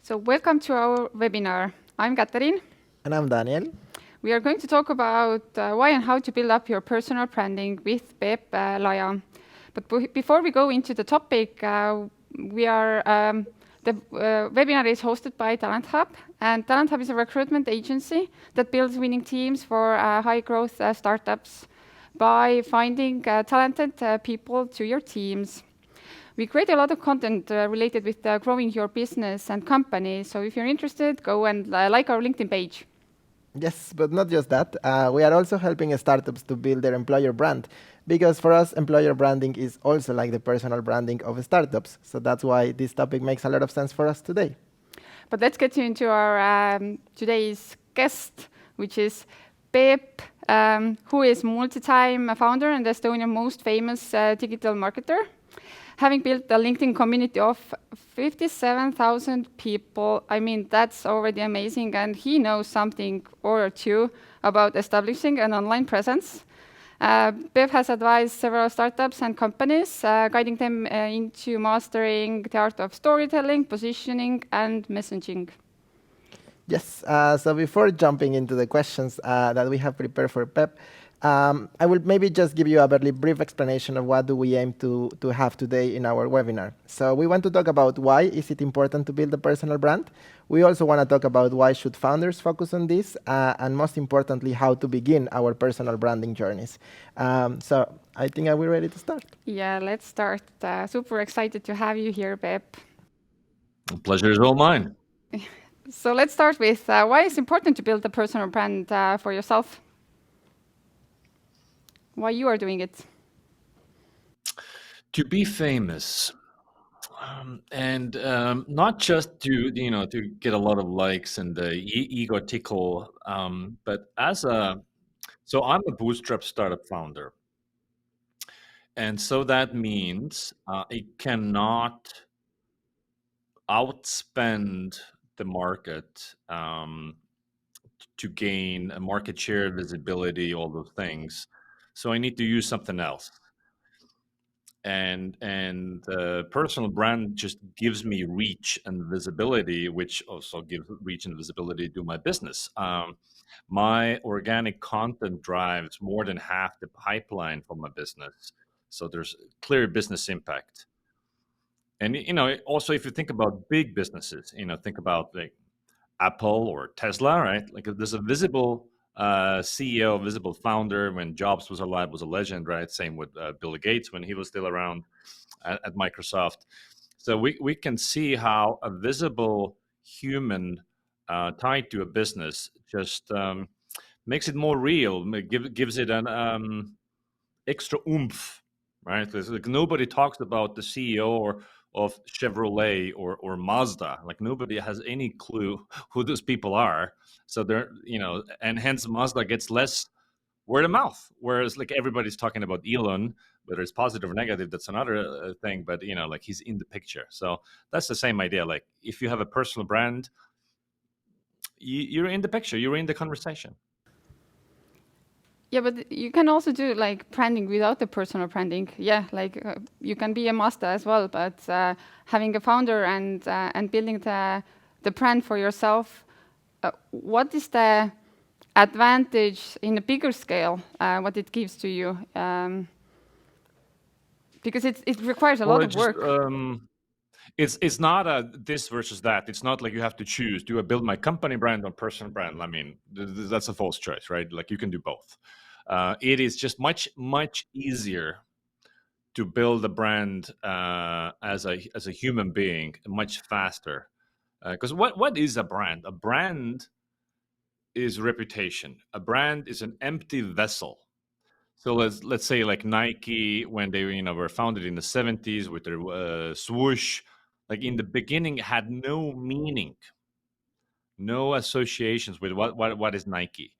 So welcome to our webinar. I'm Katariin. And I'm Daniel. We are going to talk about why and how to build up your personal branding with Peep Laja. But before we go into the topic, the webinar is hosted by Talent Hub, and Talent Hub is a recruitment agency that builds winning teams for high growth startups by finding talented people to your teams. We create a lot of content related with growing your business and company. So if you're interested, go and like our LinkedIn page. Yes, but not just that. We are also helping startups to build their employer brand because for us, employer branding is also like the personal branding of startups. So that's why this topic makes a lot of sense for us today. But let's get into our today's guest, which is Peep, who is multi-time founder and Estonia's most famous digital marketer. Having built a LinkedIn community of 57,000 people, I mean, that's already amazing. And he knows something or two about establishing an online presence. Bev has advised several startups and companies, guiding them into mastering the art of storytelling, positioning, and messaging. Yes, so before jumping into the questions that we have prepared for Pep, I will maybe just give you a very brief explanation of what do we aim to have today in our webinar. So we want to talk about why is it important to build a personal brand. We also want to talk about why should founders focus on this, and most importantly, how to begin our personal branding journeys. So I think are we ready to start? Yeah, let's start. Super excited to have you here, Pep. The pleasure is all mine. So let's start with why it's important to build a personal brand for yourself. Why you are doing it? To be famous, and not just to to get a lot of likes and the ego tickle, but so I'm a bootstrap startup founder, and so that means it cannot outspend the market to gain a market share, visibility, all those things. So I need to use something else. And personal brand just gives me reach and visibility, which also gives reach and visibility to my business. My organic content drives more than half the pipeline for my business, so there's clear business impact. And also, if you think about big businesses, think about like Apple or Tesla, right? Like there's a visible CEO, visible founder. When Jobs was alive, was a legend, right? Same with Bill Gates when he was still around at Microsoft. So we can see how a visible human tied to a business just makes it more real, gives it an extra oomph, right? Like nobody talks about the CEO of Chevrolet or Mazda. Like nobody has any clue who those people are. So they're, and hence Mazda gets less word of mouth. Whereas like everybody's talking about Elon, whether it's positive or negative, that's another thing. But like he's in the picture. So that's the same idea. Like if you have a personal brand, you're in the picture. You're in the conversation. Yeah, but you can also do like branding without the personal branding. Yeah, like you can be a master as well, but having a founder and building the brand for yourself. What is the advantage in a bigger scale? What it gives to you? Because it requires a lot of work. It's not a this versus that. It's not like you have to choose. Do I build my company brand or personal brand? I mean, that's a false choice, right? Like you can do both. It is just much easier to build a brand as a human being much faster. Because what is a brand? A brand is reputation. A brand is an empty vessel. So let's say like Nike when they were founded in the 70s with their swoosh, like in the beginning had no meaning, no associations with what is Nike.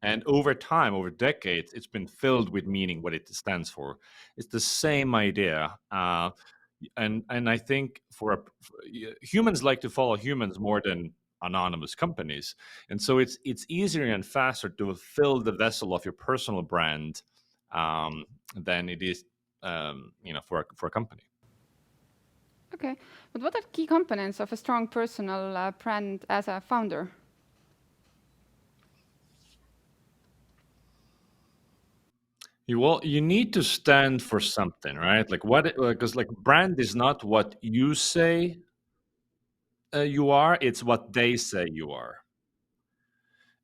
And over time, over decades, it's been filled with meaning, what it stands for. It's the same idea. And I think humans like to follow humans more than anonymous companies. And so it's easier and faster to fill the vessel of your personal brand than it is, for a company. Okay, but what are key components of a strong personal brand as a founder? You need to stand for something, right? Like what? Because like brand is not what you say you are; it's what they say you are.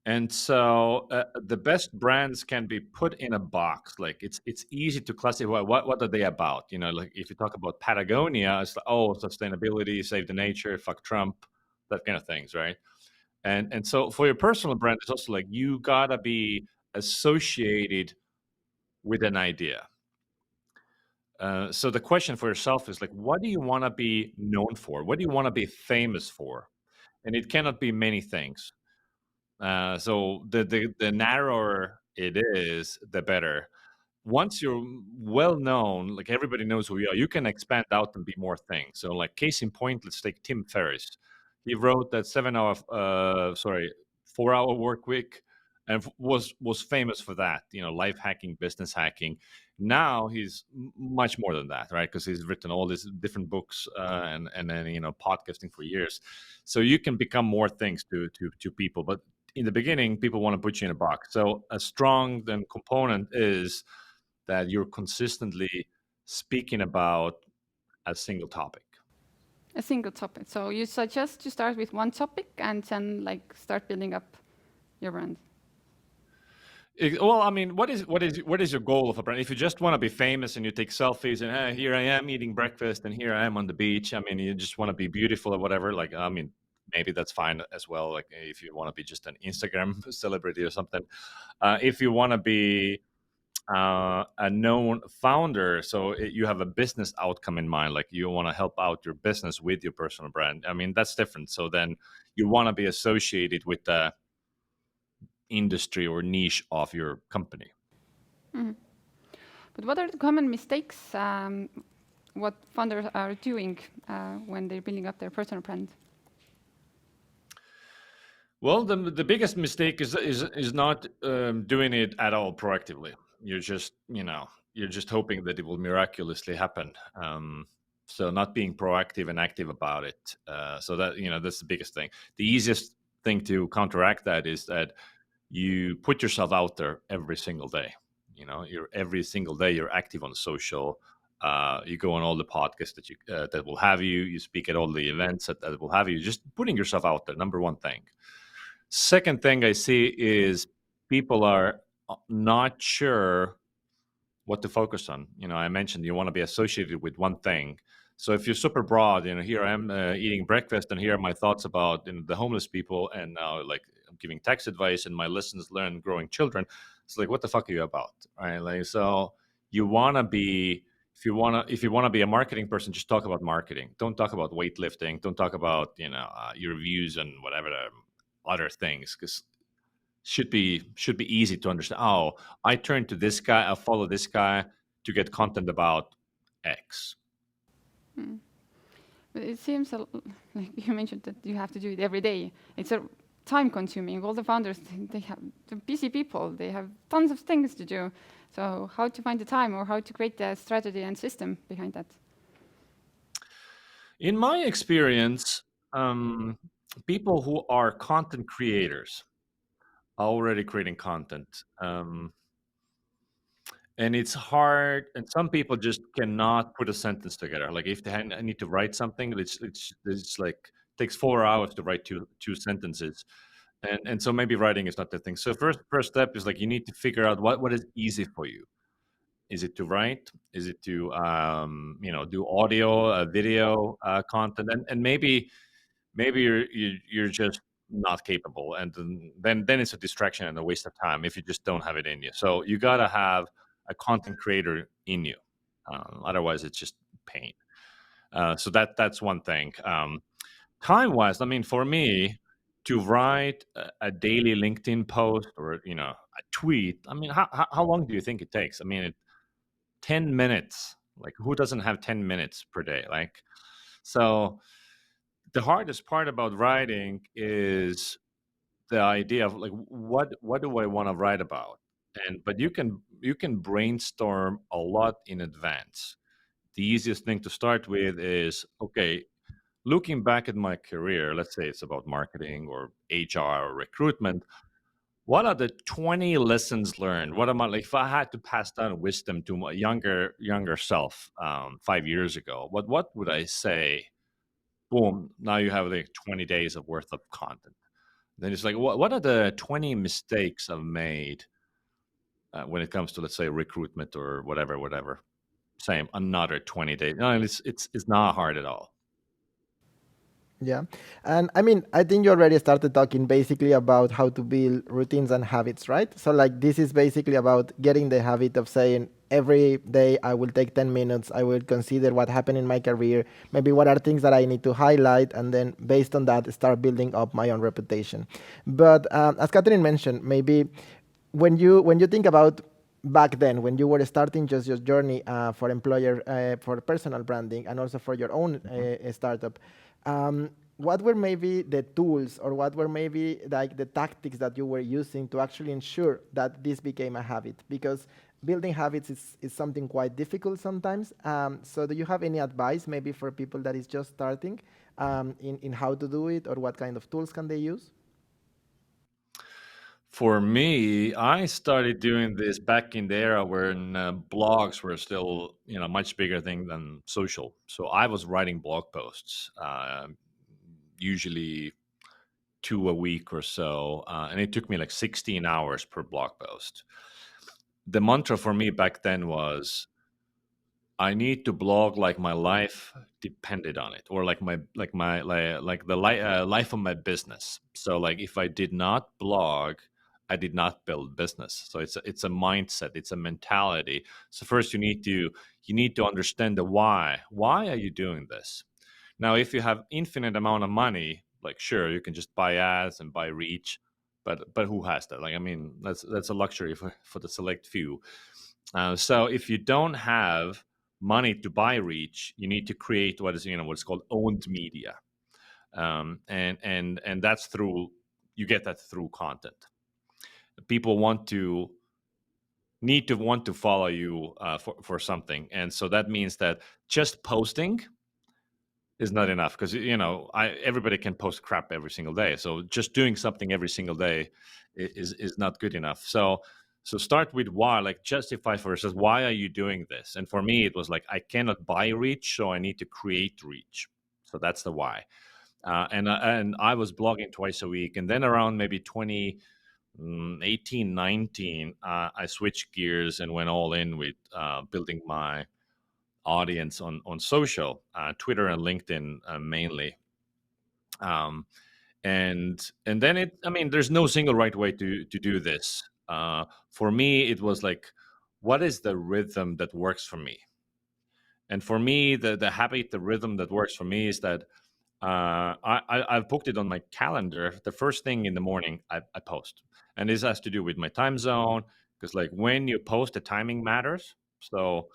And so the best brands can be put in a box. Like it's easy to classify what are they about. You know, like if you talk about Patagonia, it's like, oh, sustainability, save the nature, fuck Trump, that kind of things, right? And so for your personal brand, it's also like you gotta be associated with an idea. So the question for yourself is like, what do you want to be known for? What do you want to be famous for? And it cannot be many things. So the narrower it is, the better. Once you're well known, like everybody knows who you are, you can expand out and be more things. So, like case in point, let's take Tim Ferriss. He wrote that 4-hour work week, and was famous for that. You know, life hacking, business hacking. Now he's much more than that, right? Because he's written all these different books and then podcasting for years. So you can become more things to people, but in the beginning, people want to put you in a box. So a strong then component is that you're consistently speaking about a single topic. A single topic. So you suggest to start with one topic and then like start building up your brand. Well, I mean, what is your goal of a brand? If you just want to be famous and you take selfies and here I am eating breakfast and here I am on the beach. I mean, you just want to be beautiful or whatever. Like, I mean, maybe that's fine as well. Like, if you want to be just an Instagram celebrity or something. If you want to be a known founder, so you have a business outcome in mind, like you want to help out your business with your personal brand. I mean, that's different. So then you want to be associated with the industry or niche of your company. Mhm. But what are the common mistakes what founders are doing when they're building up their personal brand? Well, the biggest mistake is not doing it at all proactively. You're just you're just hoping that it will miraculously happen. So not being proactive and active about it. So that that's the biggest thing. The easiest thing to counteract that is that you put yourself out there every single day. You're every single day you're active on social. You go on all the podcasts that will have you. You speak at all the events that will have you. Just putting yourself out there. Number one thing. Second thing I see is people are not sure what to focus on. I mentioned you want to be associated with one thing. So if you're super broad, here I am eating breakfast, and here are my thoughts about the homeless people, and now like I'm giving tax advice, and my lessons learned growing children. It's like, what the fuck are you about, right? Like, so you want to be, if you want to be a marketing person, just talk about marketing. Don't talk about weightlifting. Don't talk about your views and whatever other things, because should be easy to understand. Oh, I turn to this guy, I follow this guy to get content about X. Hmm. But it seems like you mentioned that you have to do it every day. It's a time consuming. All the founders, they have the busy people. They have tons of things to do. So how to find the time or how to create the strategy and system behind that? In my experience, um, people who are content creators are already creating content. And it's hard, and some people just cannot put a sentence together. Like if I need to write something, it's like takes 4 hours to write two sentences. And so maybe writing is not the thing. So first step is like you need to figure out what is easy for you. Is it to write? Is it to do audio, video content? And maybe you're just not capable, and then it's a distraction and a waste of time if you just don't have it in you. So you gotta have a content creator in you. Otherwise, it's just pain. So that's one thing. Time wise, I mean, for me to write a daily LinkedIn post or a tweet, I mean, how long do you think it takes? I mean, 10 minutes. Like, who doesn't have 10 minutes per day? Like, so the hardest part about writing is the idea of like what do I want to write about? But you can brainstorm a lot in advance. the easiest thing to start with is, okay, looking back at my career, let's say it's about marketing or HR or recruitment, what are the 20 lessons learned? What am I like if I had to pass down wisdom to my younger self 5 years ago? What would I say? Boom! Now you have like 20 days of worth of content. Then it's like, what are the 20 mistakes I've made when it comes to, let's say, recruitment or whatever. Same, another 20 days. No, it's not hard at all. Yeah. And I mean, I think you already started talking basically about how to build routines and habits, right? So, like, this is basically about getting the habit of saying, every day I will take 10 minutes, I will consider what happened in my career, maybe what are things that I need to highlight, and then based on that, start building up my own reputation. But as Catherine mentioned, maybe when you think about back then when you were starting just your journey for employer for personal branding and also for your own Mhm. startup, what were maybe the tools or what were maybe like the tactics that you were using to actually ensure that this became a habit? Because building habits is something quite difficult sometimes. So do you have any advice maybe for people that is just starting in how to do it or what kind of tools can they use? For me, I started doing this back in the era when blogs were still, much bigger thing than social. So I was writing blog posts, usually two a week or so, and it took me like 16 hours per blog post. The mantra for me back then was, I need to blog like my life depended on it, or like the life of my business. So like if I did not blog, I did not build business. So it's a mindset, it's a mentality. So first you need to understand the why. Why are you doing this? Now, if you have infinite amount of money, like sure you can just buy ads and buy reach, but who has that? Like I mean, that's a luxury for the select few. So if you don't have money to buy reach, you need to create what's called owned media, and that's through you get that through content. People want to follow you for something, and so that means that just posting is not enough because everybody can post crap every single day. So just doing something every single day is not good enough. So start with why, like justify for yourself, why are you doing this? And for me, it was like I cannot buy reach, so I need to create reach. So that's the why. And I was blogging twice a week, and then around maybe 2018, 19, I switched gears and went all in with building my audience on social, Twitter and LinkedIn mainly. Um, and then I mean, there's no single right way to do this. For me, it was like, what is the rhythm that works for me? And for me, the habit, the rhythm that works for me is that I've booked it on my calendar. The first thing in the morning, I post, and this has to do with my time zone because, like, when you post, the timing matters. So,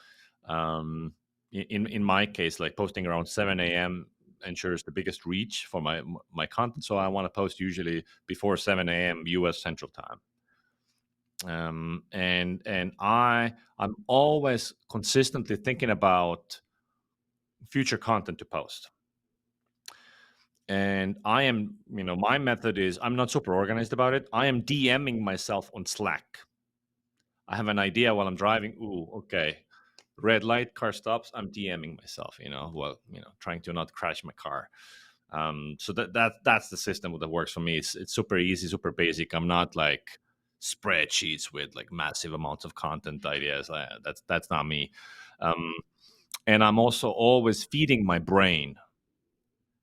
in my case, like posting around 7 a.m. ensures the biggest reach for my content. So I want to post usually before 7 a.m. U.S. Central Time. And I'm always consistently thinking about future content to post. And I am, my method is I'm not super organized about it. I am DMing myself on Slack. I have an idea while I'm driving. Ooh, okay. Red light, car stops. I'm DMing myself, trying to not crash my car. So that's the system that works for me. It's super easy, super basic. I'm not like spreadsheets with like massive amounts of content ideas. That's not me. Um, and I'm also always feeding my brain.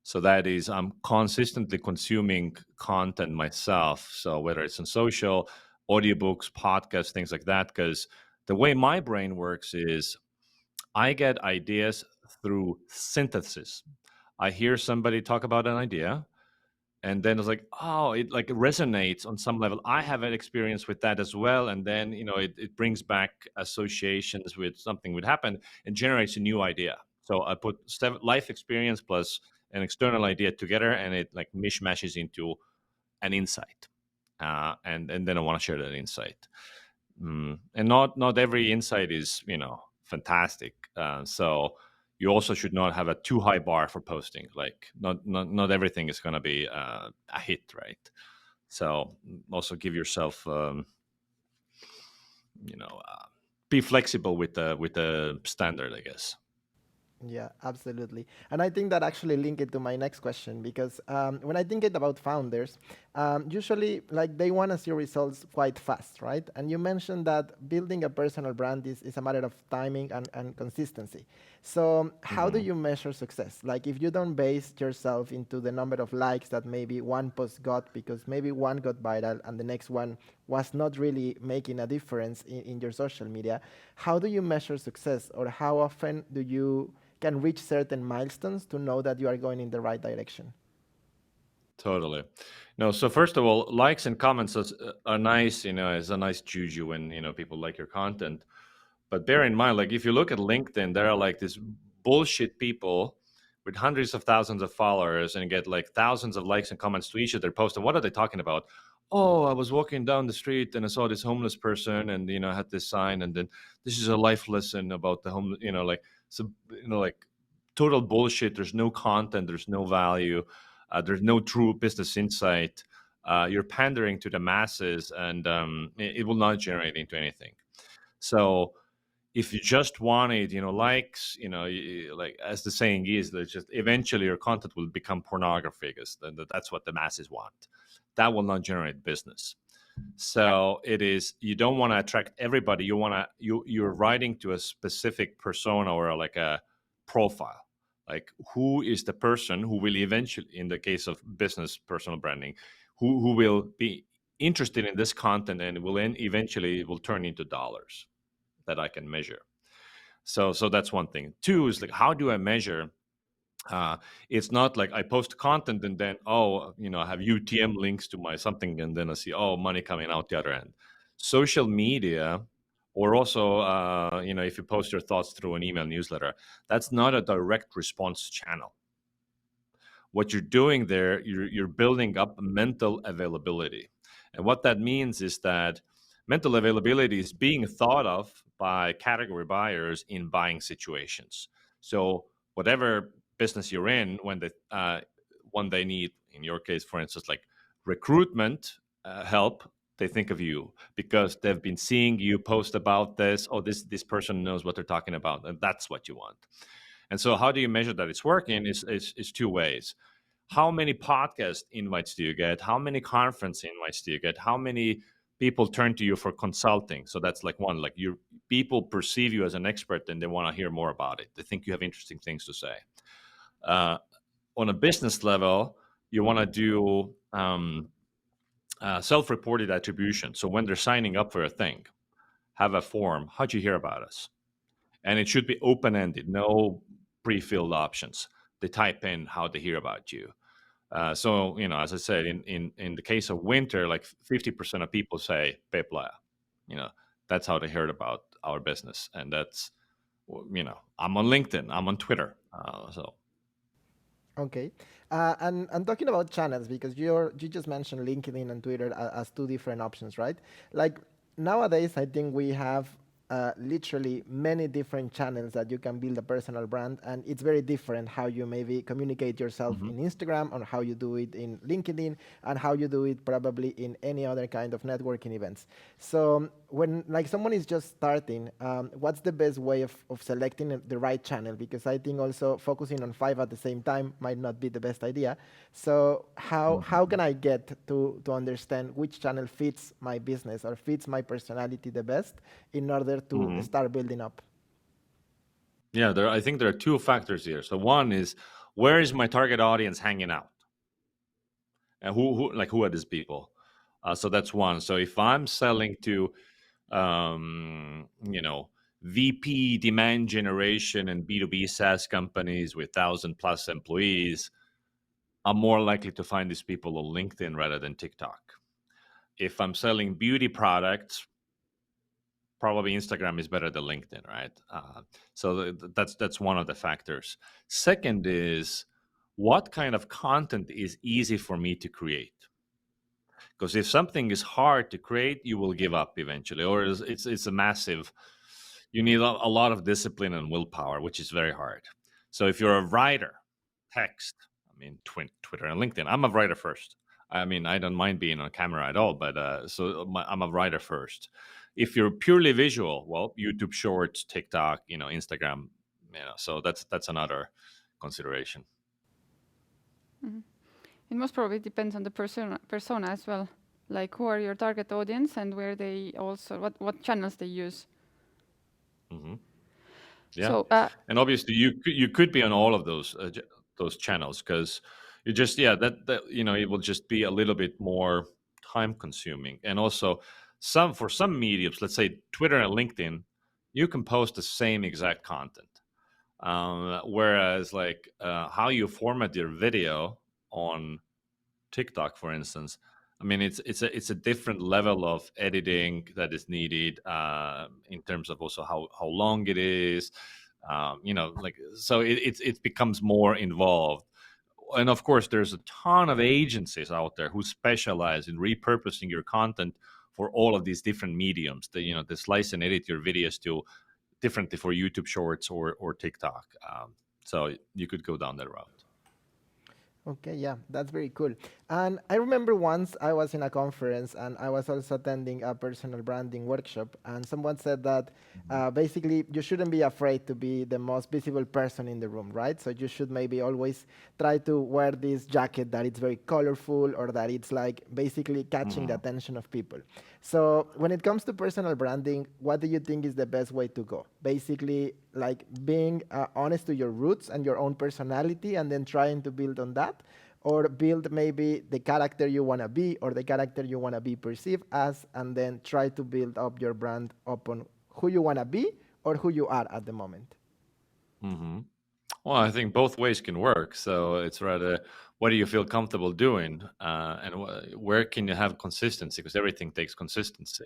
So that is, I'm consistently consuming content myself. So whether it's on social, audiobooks, podcasts, things like that, because the way my brain works is I get ideas through synthesis. I hear somebody talk about an idea, and then it's like, oh, it like resonates on some level. I have an experience with that as well, and then it brings back associations with something would happen and generates a new idea. So I put life experience plus an external idea together, and it like mishmashes into an insight, and then I want to share that insight. And not every insight is fantastic. So you also should not have a too high bar for posting. Like not everything is going to be a hit, right? So also give yourself, you know, be flexible with the standard, I guess. Yeah, absolutely. And I think that actually link it to my next question because when I think it about founders, usually like they want to see results quite fast, right? And you mentioned that building a personal brand is a matter of timing and consistency. So how do Hmm. you measure success? Like if you don't base yourself into the number of likes that maybe one post got because maybe one got viral and the next one was not really making a difference in your social media, how do you measure success or how often do you can reach certain milestones to know that you are going in the right direction? Totally. No, so first of all, likes and comments are nice, it's a nice juju when, people like your content. But bear in mind, like if you look at LinkedIn, there are like these bullshit people with hundreds of thousands of followers and get like thousands of likes and comments to each of their posts. And what are they talking about? Oh, I was walking down the street and I saw this homeless person and, I had this sign and then this is a life lesson about the home, like, so, like total bullshit. There's no content, there's no value, there's no true business insight. You're pandering to the masses and it will not generate into anything. So, if you just wanted, likes, like as the saying is, that just eventually your content will become pornography because that's what the masses want. That will not generate business. So it is, you don't want to attract everybody. You're writing to a specific persona or like a profile. Like who is the person who will eventually, in the case of business personal branding, who will be interested in this content and will eventually will turn into dollars that I can measure. So that's one thing. Two is like, how do I measure? It's not like I post content and then I have UTM links to my something and then I see money coming out the other end. Social media, or also if you post your thoughts through an email newsletter, that's not a direct response channel. What you're doing there, you're building up mental availability. And what that means is that mental availability is being thought of by category buyers in buying situations. So whatever business you're in, when they need, in your case, for instance, like recruitment help, they think of you because they've been seeing you post about this. Oh, this person knows what they're talking about, and that's what you want. And so, how do you measure that it's working? Is two ways. How many podcast invites do you get? How many conference invites do you get? How many people turn to you for consulting? So that's like one. Like your people perceive you as an expert and they want to hear more about it. They think you have interesting things to say. Uh, on a business level, you want to do self-reported attribution. So when they're signing up for a thing, have a form. How'd you hear about us? And it should be open-ended, no pre-filled options. They type in how they hear about you. So as I said, in the case of winter, like 50% of people say Peep Laja. You know, that's how they heard about our business, and that's I'm on LinkedIn, I'm on Twitter. So Okay. And talking about channels, because you just mentioned LinkedIn and Twitter as two different options, right? Like nowadays, I think we have literally many different channels that you can build a personal brand, and it's very different how you maybe communicate yourself mhm. in Instagram or how you do it in LinkedIn and how you do it probably in any other kind of networking events. So when like someone is just starting, what's the best way of selecting the right channel? Because I think also focusing on five at the same time might not be the best idea. So how can I get to understand which channel fits my business or fits my personality the best in order to Mhm. start building up? Yeah, I think there are two factors here. So one is, where is my target audience hanging out, and who are these people? So that's one. So if I'm selling to you know, VP demand generation and B2B SaaS companies with 1,000+ employees, I'm more likely to find these people on LinkedIn rather than TikTok. If I'm selling beauty products, probably Instagram is better than LinkedIn, right? So that's one of the factors. Second is, what kind of content is easy for me to create? Because if something is hard to create, you will give up eventually, or it's a massive, you need a lot of discipline and willpower, which is very hard. So if you're a writer, text, I mean, Twitter and LinkedIn. I'm a writer first. I mean, I don't mind being on camera at all, but I'm a writer first. If you're purely visual, well, YouTube Shorts, TikTok, Instagram, so that's another consideration. Mm-hmm. It most probably depends on the persona as well. Like who are your target audience and where they also what channels they use. Mm-hmm. Yeah, so and obviously you could be on all of those channels, because you just that it will just be a little bit more time consuming. And also for some mediums, let's say Twitter and LinkedIn, you can post the same exact content, whereas like how you format your video on TikTok, for instance, I mean, it's a different level of editing that is needed, in terms of also how long it is, like, so it becomes more involved. And of course, there's a ton of agencies out there who specialize in repurposing your content for all of these different mediums. They slice and edit your videos to differently for YouTube Shorts or TikTok. So you could go down that route. Okay, yeah, that's very cool. And I remember once I was in a conference and I was also attending a personal branding workshop, and someone said that basically you shouldn't be afraid to be the most visible person in the room, right? So you should maybe always try to wear this jacket that it's very colorful or that it's like basically catching the attention of people. So when it comes to personal branding, what do you think is the best way to go? Basically, like being honest to your roots and your own personality and then trying to build on that, or build maybe the character you want to be or the character you want to be perceived as, and then try to build up your brand upon who you want to be or who you are at the moment. Mm-hmm. Well, I think both ways can work. So it's rather, what do you feel comfortable doing, and where can you have consistency? Because everything takes consistency.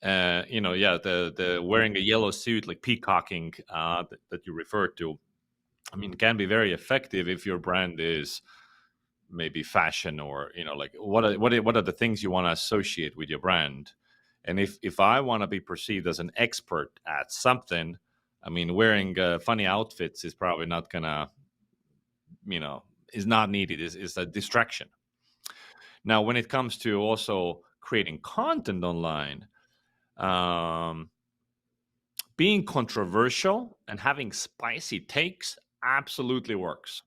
The wearing a yellow suit, like peacocking, that you referred to, I mean, can be very effective if your brand is maybe fashion, or like what are the things you want to associate with your brand. And if I want to be perceived as an expert at something, I mean, wearing funny outfits is probably not gonna, is not needed, is a distraction. Now when it comes to also creating content online, um, being controversial and having spicy takes absolutely works.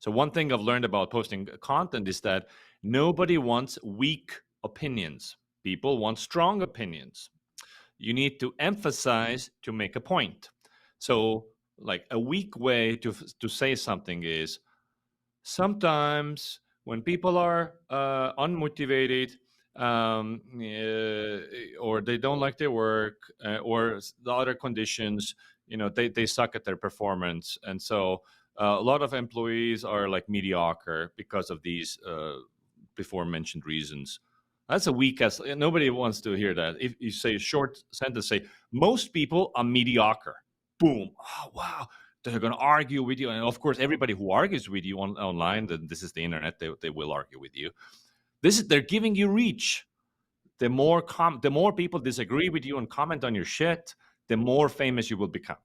So one thing I've learned about posting content is that nobody wants weak opinions. People want strong opinions. You need to emphasize to make a point. So, like, a weak way to say something is, sometimes when people are unmotivated, or they don't like their work, or the other conditions, they suck at their performance. And so a lot of employees are like mediocre because of these before mentioned reasons. That's a weak as, nobody wants to hear that. If you say a short sentence, say, most people are mediocre. Boom. Oh, wow. They're going to argue with you. And of course, everybody who argues with you online, this is the internet, they will argue with you. They're giving you reach. The more people disagree with you and comment on your shit, the more famous you will become.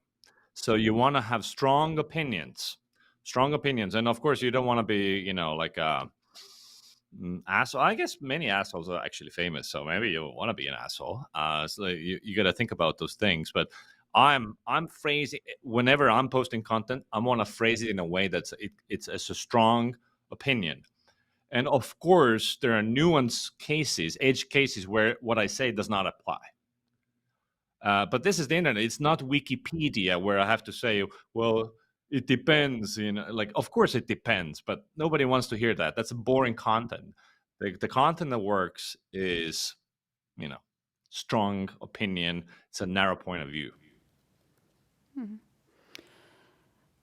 So you want to have strong opinions. And of course, you don't want to be, like a asshole. I guess many assholes are actually famous, so maybe you want to be an asshole. So you got to think about those things. But I'm phrasing, whenever I'm posting content, I want to phrase it in a way that's it's a strong opinion. And of course, there are edge cases where what I say does not apply. But this is the internet. It's not Wikipedia where I have to say, well, it depends. Like, of course it depends, but nobody wants to hear that. That's boring content. The content that works is, strong opinion. It's a narrow point of view. Mm-hmm.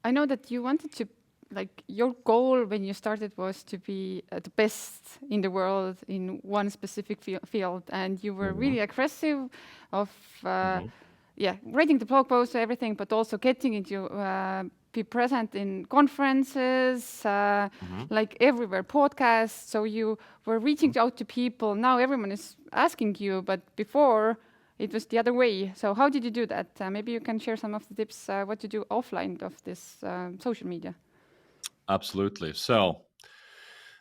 I know that you wanted to, like, your goal when you started was to be the best in the world in one specific field, and you were really aggressive of, writing the blog post, everything, but also getting into be present in conferences, like everywhere, podcasts. So you were reaching out to people. Now everyone is asking you, but before it was the other way. So how did you do that? Maybe you can share some of the tips what to do offline of this social media. Absolutely. So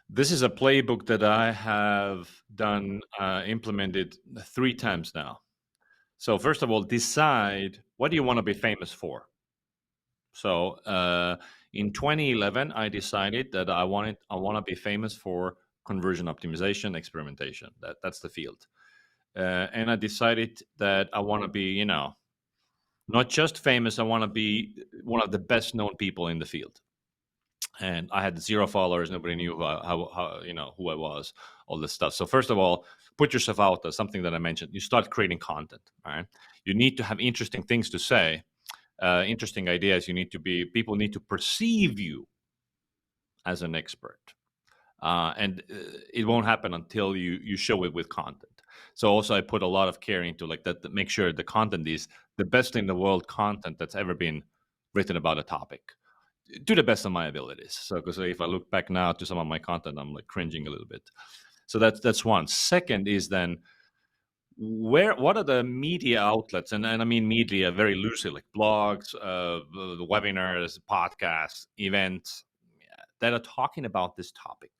this is a playbook that I have done, implemented 3 times now. So first of all, decide what do you want to be famous for. So in 2011, I decided that I want to be famous for conversion optimization experimentation. That's the field, and I decided that I want to be, not just famous. I want to be one of the best known people in the field. And I had 0 followers. Nobody knew how who I was, all this stuff. So first of all, put yourself out there. Something that I mentioned. You start creating content. All right. You need to have interesting things to say, interesting ideas. People need to perceive you as an expert, and it won't happen until you show it with content. So also I put a lot of care into like that, make sure the content is the best in the world content that's ever been written about a topic, to the best of my abilities. So because if I look back now to some of my content, I'm like cringing a little bit. So that's one. Second is then what are the media outlets, and I mean media very loosely, like blogs, the webinars, podcasts, events, that are talking about this topic,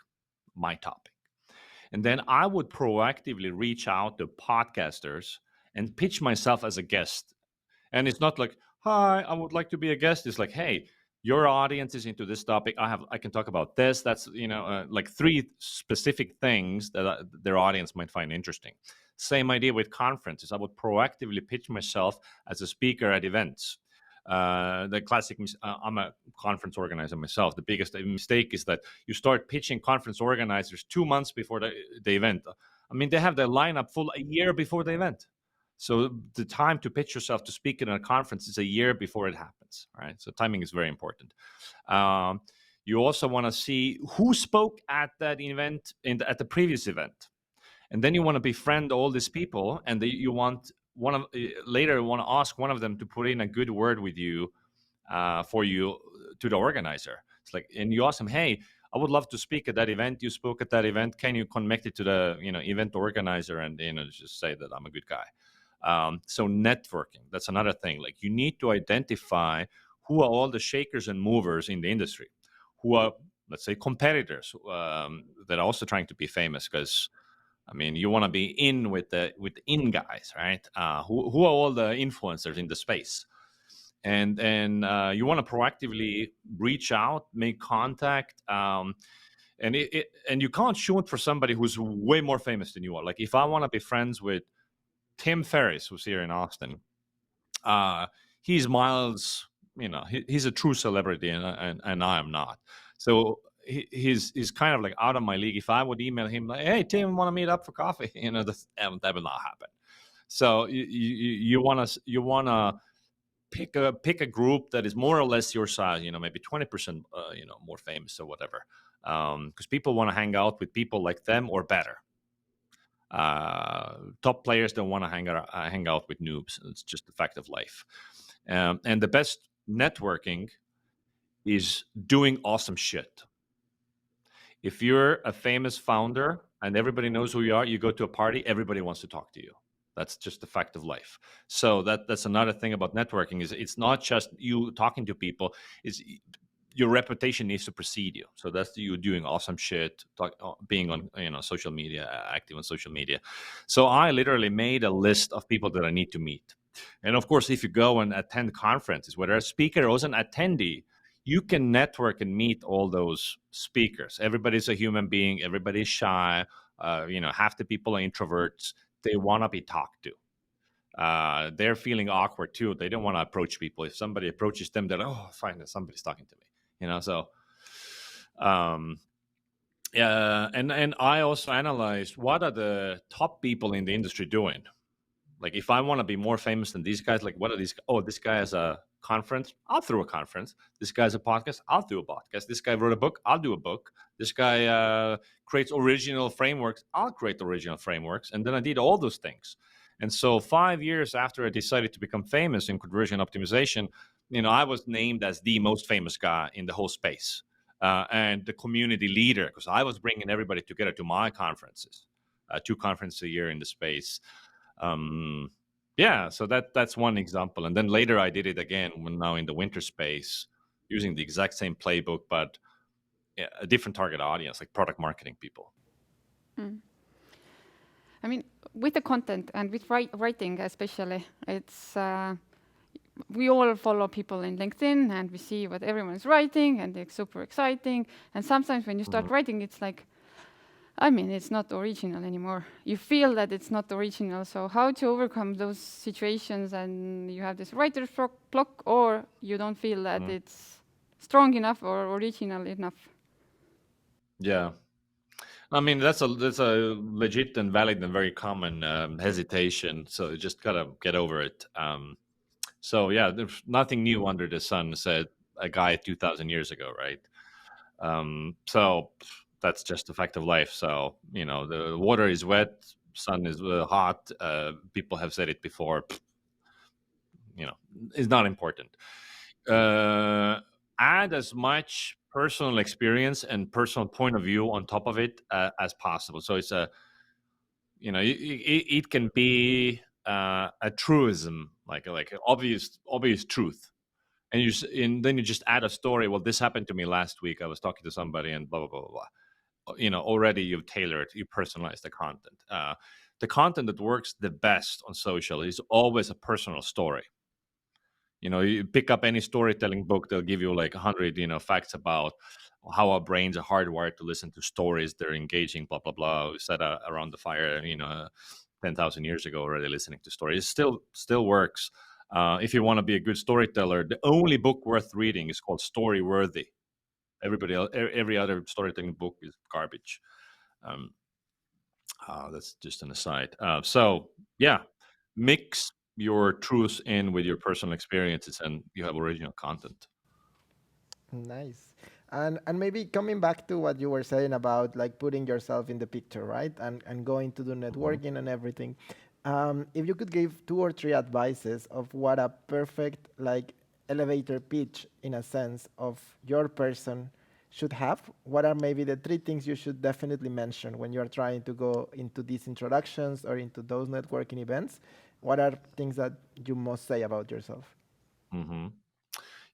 my topic. And then I would proactively reach out to podcasters and pitch myself as a guest. And it's not like, hi, I would like to be a guest. It's like, hey, your audience is into this topic. I can talk about this. That's, like 3 specific things that their audience might find interesting. Same idea with conferences. I would proactively pitch myself as a speaker at events. The classic, I'm a conference organizer myself. The biggest mistake is that you start pitching conference organizers 2 months before the event. I mean, they have their lineup full a year before the event. So the time to pitch yourself to speak at a conference is a year before it happens, right? So timing is very important. You also want to see who spoke at that event at the previous event, and then you want to befriend all these people, and you want later want to ask one of them to put in a good word with you, for you, to the organizer. It's like, and you ask them, hey, I would love to speak at that event. You spoke at that event. Can you connect it to the event organizer and just say that I'm a good guy. So networking, that's another thing. Like you need to identify who are all the shakers and movers in the industry, who are, let's say, competitors, that are also trying to be famous. Because I mean, you want to be in with the in guys, right? Who are all the influencers in the space, and you want to proactively reach out, make contact. And and you can't shoot for somebody who's way more famous than you are. Like if I want to be friends with Tim Ferriss, who's here in Austin, he's miles, he's a true celebrity, and I am not. So he's kind of like out of my league. If I would email him like, hey, Tim, want to meet up for coffee? That will not happen. So you want to pick a group that is more or less your size, maybe 20%, more famous or whatever, because people want to hang out with people like them or better. Top players don't want to hang out with noobs. It's just the fact of life. And the best networking is doing awesome shit. If you're a famous founder and everybody knows who you are, you go to a party, everybody wants to talk to you. That's just the fact of life. So that's another thing about networking, is it's not just you talking to people, is your reputation needs to precede you. So that's you doing awesome shit, being on social media, active on social media. So I literally made a list of people that I need to meet. And of course, if you go and attend conferences, whether a speaker or an attendee, you can network and meet all those speakers. Everybody's a human being. Everybody's shy. Half the people are introverts. They want to be talked to. They're feeling awkward too. They don't want to approach people. If somebody approaches them, they're like, oh, fine, somebody's talking to me. So yeah. And I also analyzed what are the top people in the industry doing. Like if I want to be more famous than these guys, like what are these? Oh, this guy has a conference. I'll throw a conference. This guy has a podcast. I'll do a podcast. This guy wrote a book. I'll do a book. This guy creates original frameworks. I'll create original frameworks. And then I did all those things. And so 5 years after I decided to become famous in conversion optimization, I was named as the most famous guy in the whole space, and the community leader, because I was bringing everybody together to my conferences, 2 conferences a year in the space. Yeah, so that's one example. And then later I did it again when now in the winter space, using the exact same playbook, but a different target audience, like product marketing people. I mean, with the content and with writing especially, it's we all follow people in LinkedIn and we see what everyone's writing and it's super exciting. And sometimes when you start writing, it's like, I mean, it's not original anymore. You feel that it's not original. So how to overcome those situations and you have this writer's block or you don't feel that it's strong enough or original enough? Yeah. I mean, that's a legit and valid and very common hesitation. So you just gotta get over it. So yeah, there's nothing new under the sun, said a guy 2,000 years ago, right? So that's just a fact of life. So the water is wet, sun is hot. People have said it before. It's not important. Add as much personal experience and personal point of view on top of it as possible. So it's it can be a truism, like obvious truth, and then you just add a story. Well, this happened to me last week. I was talking to somebody, and blah blah blah blah blah. Already you've tailored, you personalized the content. The content that works the best on social is always a personal story. You pick up any storytelling book, they'll give you like 100 facts about how our brains are hardwired to listen to stories. They're engaging, blah blah blah. We said around the fire 10,000 years ago already, listening to stories. It still works. If you want to be a good storyteller, the only book worth reading is called Story Worthy. Every other storytelling book is garbage. um, that's just an aside. So yeah, mix your truths in with your personal experiences, and you have original content. Nice. And maybe coming back to what you were saying about like putting yourself in the picture, right? And going to do Mhm. networking and everything. If you could give two or three advices of what a perfect like elevator pitch in a sense of your person should have, what are maybe the three things you should definitely mention when you're trying to go into these introductions or into those networking events? What are things that you must say about yourself? Mhm.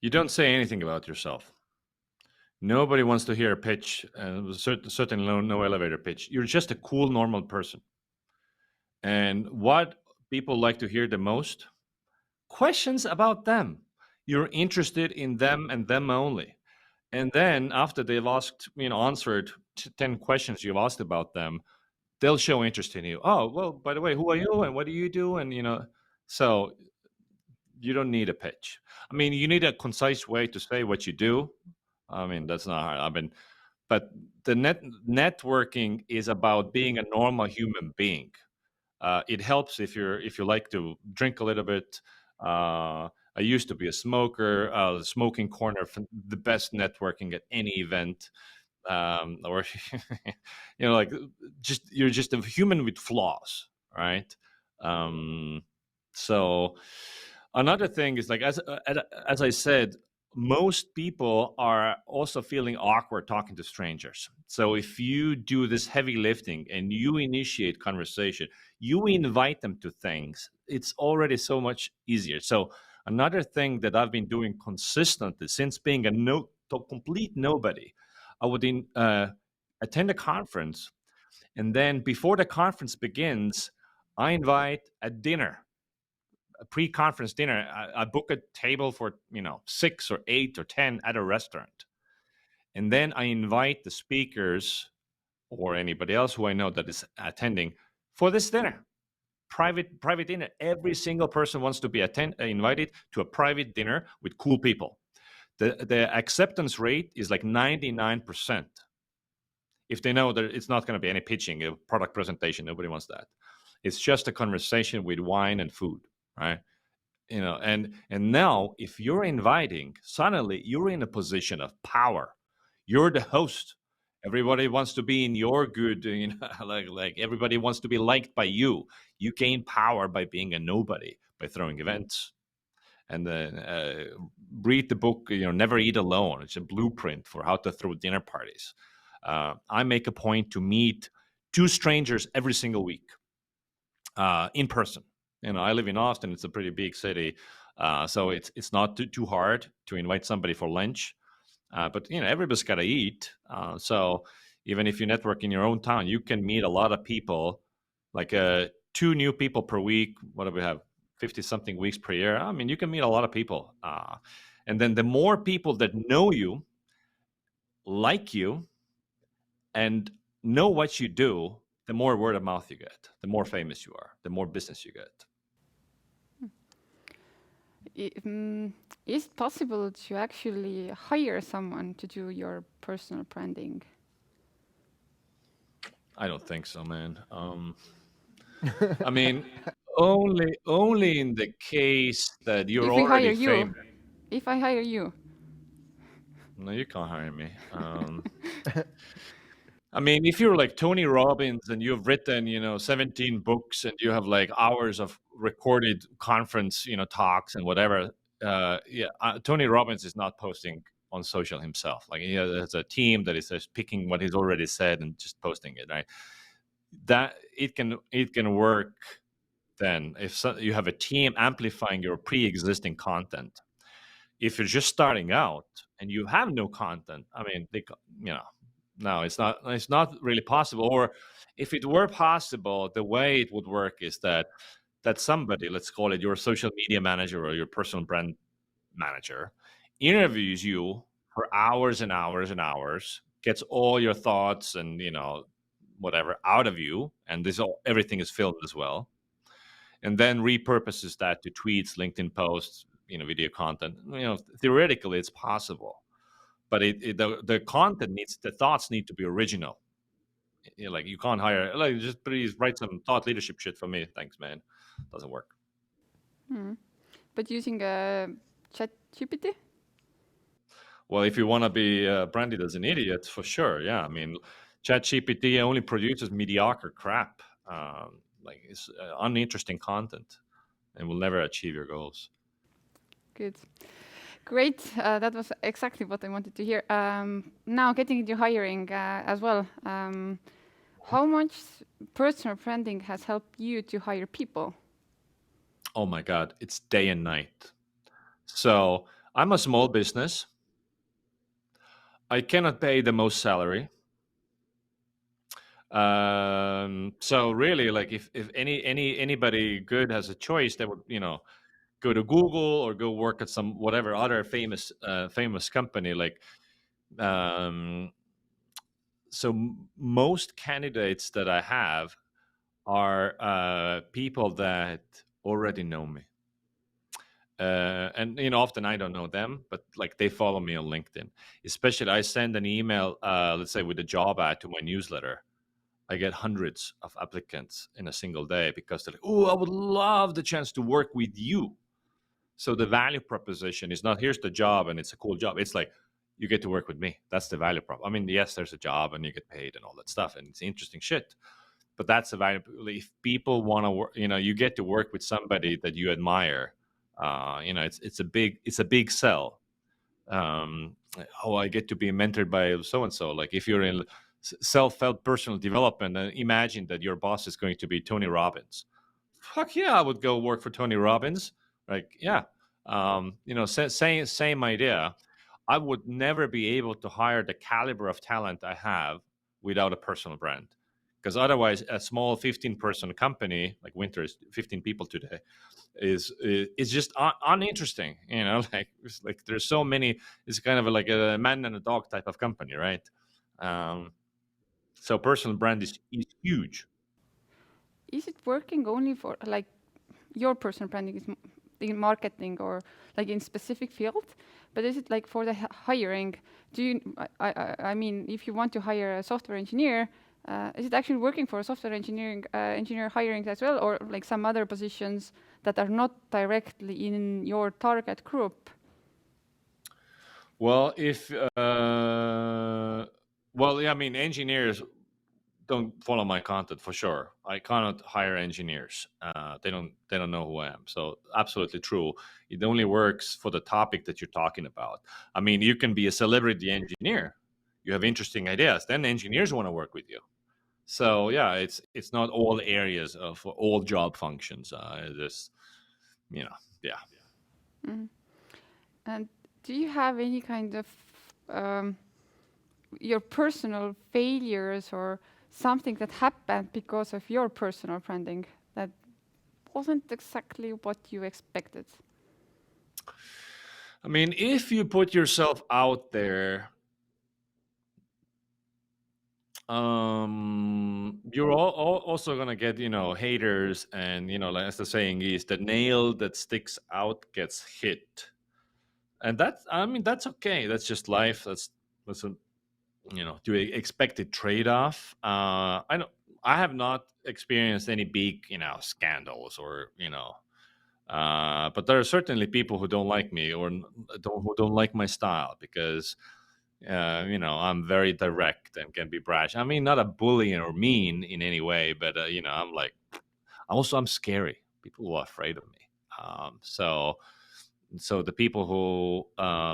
You don't say anything about yourself. Nobody wants to hear a pitch, certainly no elevator pitch. You're just a cool, normal person. And what people like to hear the most? Questions about them. You're interested in them and them only. And then after they've asked, answered 10 questions you've asked about them, they'll show interest in you. Oh, well, by the way, who are you and what do you do? And, so you don't need a pitch. I mean, you need a concise way to say what you do. I mean, that's not hard. But the networking is about being a normal human being. It helps if you like to drink a little bit. I used to be a smoker. Smoking corner, the best networking at any event. Or like just you're just a human with flaws, right? Um, so another thing is like as I said, most people are also feeling awkward talking to strangers. So if you do this heavy lifting and you initiate conversation, you invite them to things, it's already so much easier. So another thing that I've been doing consistently since being complete nobody, I would attend a conference, and then before the conference begins, I invite a dinner, a pre-conference dinner. I book a table for 6 or 8 or 10 at a restaurant, and then I invite the speakers or anybody else who I know that is attending for this dinner. Private dinner. Every single person wants to be invited to a private dinner with cool people. The acceptance rate is like 99%. If they know that it's not going to be any pitching, a product presentation, nobody wants that. It's just a conversation with wine and food, right? And now if you're inviting, suddenly you're in a position of power. You're the host. Everybody wants to be in your good, like everybody wants to be liked by you. You gain power by being a nobody, by throwing events. And then read the book, Never Eat Alone. It's a blueprint for how to throw dinner parties. I make a point to meet two strangers every single week, in person. I live in Austin. It's a pretty big city, so it's not too hard to invite somebody for lunch. But everybody's got to eat. So even if you network in your own town, you can meet a lot of people, like 2 new people per week. What do we have? 50 something weeks per year. I mean, you can meet a lot of people. And then the more people that know you, like you, and know what you do, the more word of mouth you get, the more famous you are, the more business you get. Is it possible to actually hire someone to do your personal branding? I don't think so, man. I mean, only in the case that you're If we hire already you, famous. if I hire you, No, you can't hire me. I mean, if you're like Tony Robbins and you've written, 17 books and you have like hours of recorded conference, talks and whatever, yeah, Tony Robbins is not posting on social himself. Like he has a team that is just picking what he's already said and just posting it, right? That it can work then if you have a team amplifying your pre-existing content. If you're just starting out and you have no content, I mean, no, it's not really possible. Or if it were possible, the way it would work is that somebody, let's call it your social media manager or your personal brand manager, interviews you for hours and hours and hours, gets all your thoughts and whatever out of you, and everything is filmed as well, and then repurposes that to tweets, LinkedIn posts, video content. Theoretically, it's possible, but the content the thoughts need to be original. Like you can't hire, like, just please write some thought leadership shit for me. Thanks, man. Doesn't work. but using chat GPT? Well, if you want to be branded as an idiot, for sure, yeah. I mean, ChatGPT only produces mediocre crap. Like it's uninteresting content, and will never achieve your goals. Good. Great. That was exactly what I wanted to hear. Now, getting into hiring as well. How much personal branding has helped you to hire people? Oh my God, it's day and night. So I'm a small business. I cannot pay the most salary. So really, like if anybody good has a choice, they would go to Google or go work at some whatever other famous company. Like so, most candidates that I have are people that already know me. And often I don't know them, but like they follow me on LinkedIn. Especially, I send an email, let's say with a job ad to my newsletter. I get hundreds of applicants in a single day because they're like, "Oh, I would love the chance to work with you." So the value proposition is not, here's the job and it's a cool job. It's like, you get to work with me. That's the value prop. I mean, yes, there's a job and you get paid and all that stuff, and it's interesting shit. But that's the value. If people want to work, you get to work with somebody that you admire. It's a big sell. I get to be mentored by so and so. Like if you're in self-help personal development, and imagine that your boss is going to be Tony Robbins. Fuck yeah, I would go work for Tony Robbins. Like yeah, same idea. I would never be able to hire the caliber of talent I have without a personal brand, because otherwise a small 15-person company like Winter is 15 people today is just uninteresting. Like there's so many. It's kind of like a man and a dog type of company, right? So personal brand is huge. Is it working only for like your personal branding is in marketing or like in specific field? But is it like for the hiring? Do you? I mean, if you want to hire a software engineer, is it actually working for a software engineer hiring as well, or like some other positions that are not directly in your target group? Well, I mean, engineers don't follow my content for sure. I cannot hire engineers. They don't know who I am. So absolutely true. It only works for the topic that you're talking about. I mean, you can be a celebrity engineer. You have interesting ideas. Then engineers want to work with you. So yeah, it's not all areas of all job functions. This, yeah. Mm. And do you have any kind of um, your personal failures or something that happened because of your personal branding that wasn't exactly what you expected? I mean, if you put yourself out there, you're also gonna get haters, and like as the saying is, the nail that sticks out gets hit, and that's, I mean, that's okay. That's just life. That's a to expected trade-off. I have not experienced any big scandals, or but there are certainly people who don't like me, or who don't like my style, because I'm very direct and can be brash. I mean, not a bully or mean in any way, but I'm like, also I'm scary. People are afraid of me. So the people who,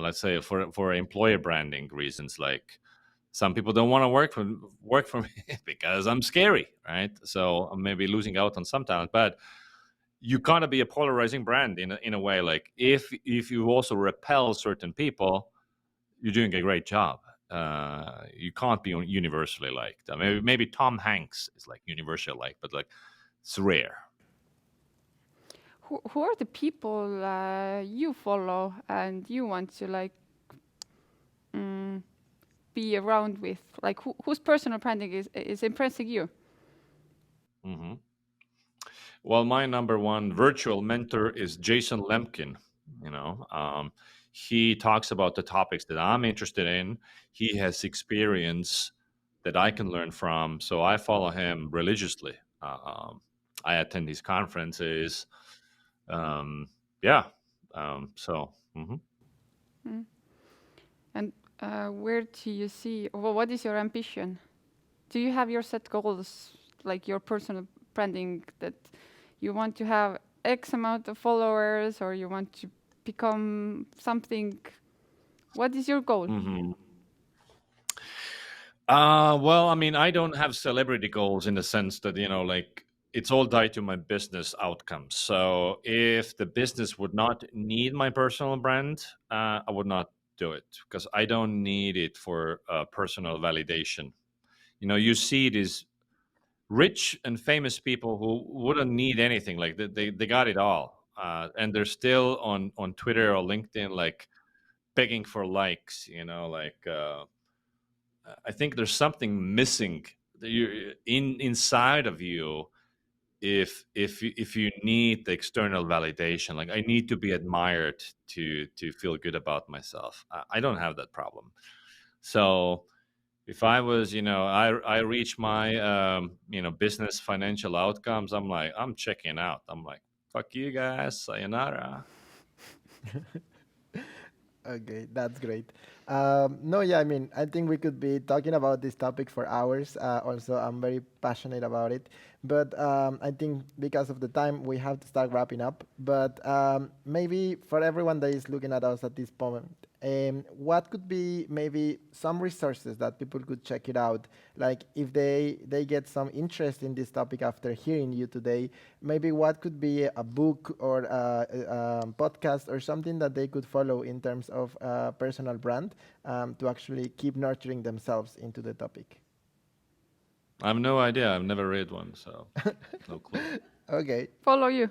let's say, for employer branding reasons, like, some people don't want to work for me because I'm scary, right? So I'm maybe losing out on some talent, but you gotta be a polarizing brand in a way. Like, if you also repel certain people, you're doing a great job. You can't be universally liked. Maybe Tom Hanks is like universally liked, but like, it's rare. Who are the people you follow and you want to like mm, be around with? Like whose personal branding is impressing you? Hmm. Well, my number one virtual mentor is Jason Lemkin. You know, he talks about the topics that I'm interested in. He has experience that I can learn from, so I follow him religiously. I attend his conferences. Um, yeah. So. Mhm. Mm. And where do you see, well, what is your ambition? Do you have your set goals, like your personal branding, that you want to have X amount of followers or you want to become something? What is your goal? Mhm. Well, I mean, I don't have celebrity goals in the sense that, like, it's all tied to my business outcomes. So if the business would not need my personal brand, I would not do it, because I don't need it for personal validation. You see these rich and famous people who wouldn't need anything, like they got it all. And they're still on Twitter or LinkedIn, like, begging for likes, like, I think there's something missing that inside of you, if you need the external validation. Like, I need to be admired to feel good about myself. I don't have that problem. So if I was, I reach my business financial outcomes, I'm like, I'm checking out. I'm like, fuck you guys, sayonara. Okay, that's great. No, yeah, I mean, I think we could be talking about this topic for hours. Also, I'm very passionate about it, but I think because of the time, we have to start wrapping up. But maybe for everyone that is looking at us at this moment, what could be maybe some resources that people could check it out? Like if they get some interest in this topic after hearing you today, maybe what could be a book or a podcast or something that they could follow in terms of personal brand to actually keep nurturing themselves into the topic. I have no idea. I've never read one, so no clue. Okay, Follow you.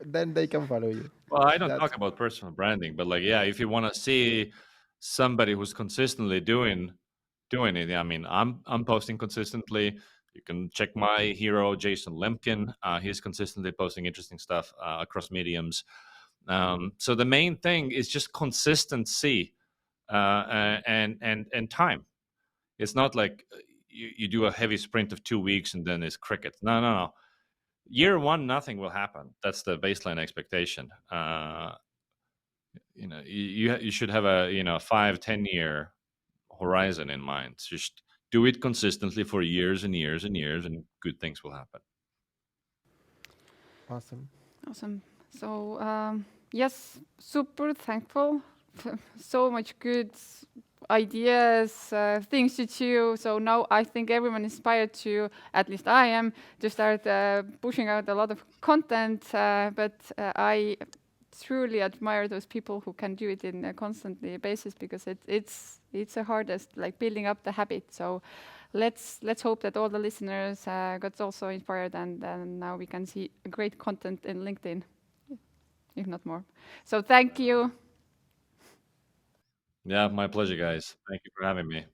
then they can follow you. Well, I don't That's talk about personal branding, but like, yeah, if you want to see somebody who's consistently doing it, I mean, I'm posting consistently. You can check my hero, Jason Lemkin. He's consistently posting interesting stuff across mediums. So the main thing is just consistency, and time. It's not like you do a heavy sprint of 2 weeks and then it's crickets. No, no, no. Year one, nothing will happen. That's the baseline expectation. You should have a 5-10 year horizon in mind. Just do it consistently for years and years and years, and good things will happen. awesome. Awesome. So yes, super thankful. So much good ideas, things to do. So now I think everyone is inspired to, at least I am, to start pushing out a lot of content. But I truly admire those people who can do it in a constantly basis, because it's the hardest, like building up the habit. So let's hope that all the listeners got also inspired, and now we can see great content in LinkedIn, if not more. So thank you. Yeah, my pleasure, guys. Thank you for having me.